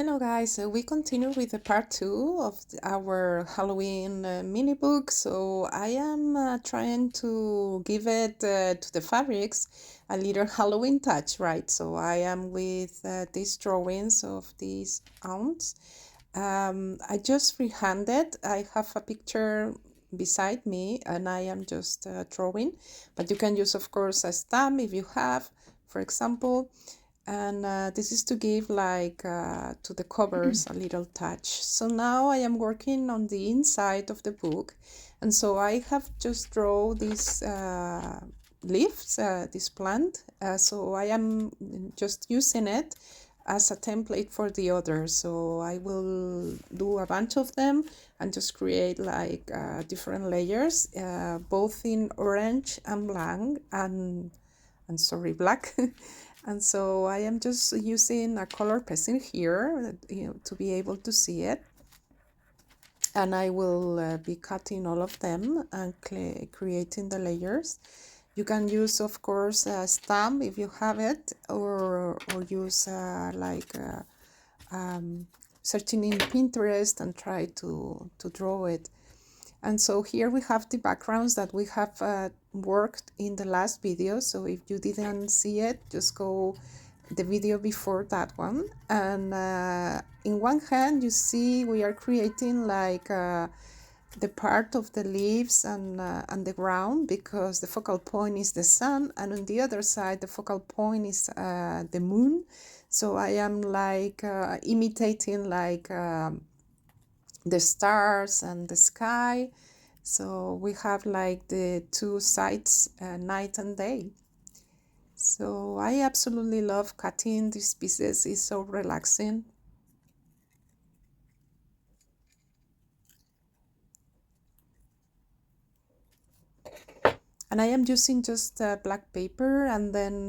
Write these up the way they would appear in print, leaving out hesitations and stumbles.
Hello guys, so we continue with the part 2 of our Halloween mini book. So I am trying to give it to the fabrics a little Halloween touch, right? So I am with these drawings of these aunts. I just freehanded. I have a picture beside me and I am just drawing, but you can use of course a stamp if you have, for example. And this is to give to the covers a little touch. So now I am working on the inside of the book, and so I have just draw these leaves, this plant. So I am just using it as a template for the others. So I will do a bunch of them and just create different layers, both in orange and black. And so I am just using a color pencil here, to be able to see it. And I will be cutting all of them and creating the layers. You can use, of course, a stamp if you have it, or use searching in Pinterest and try to draw it. And so here we have the backgrounds that we have worked in the last video. So if you didn't see it, just go the video before that one. And in one hand, you see we are creating the part of the leaves and the ground, because the focal point is the sun, and on the other side the focal point is the moon. So I am imitating the stars and the sky. So we have the two sides, night and day. So I absolutely love cutting these pieces. It's so relaxing. And I am using just black paper and then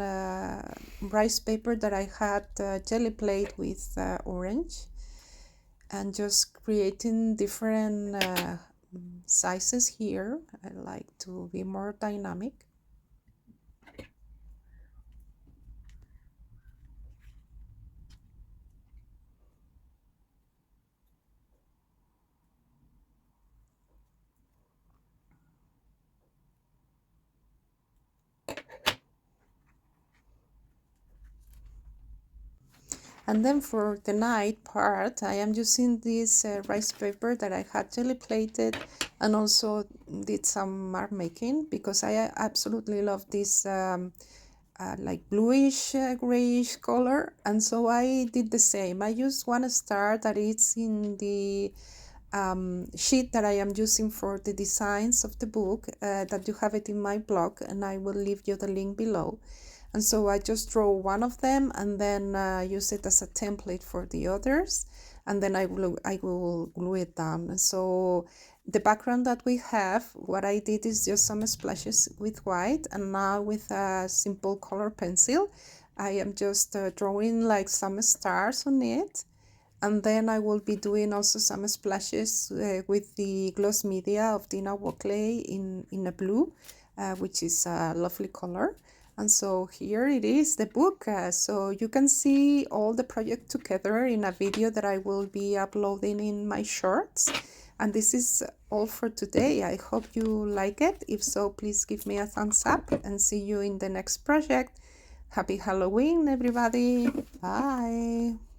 rice paper that I had jelly plate with orange, and just creating different sizes here. I like to be more dynamic. And then for the night part, I am using this rice paper that I had jelly plated, and also did some mark making, because I absolutely love this bluish grayish color. And so I did the same. I used one star that is in the sheet that I am using for the designs of the book, that you have it in my blog, and I will leave you the link below. And so I just draw one of them and then use it as a template for the others, and then I will glue it down. And so the background that we have, what I did is just some splashes with white, and now with a simple color pencil I am just drawing some stars on it. And then I will be doing also some splashes with the gloss media of Dina Wakley in a blue, which is a lovely color. And so here it is, the book. So you can see all the project together in a video that I will be uploading in my shorts. And this is all for today. I hope you like it. If so, please give me a thumbs up, and see you in the next project. Happy Halloween, everybody. Bye.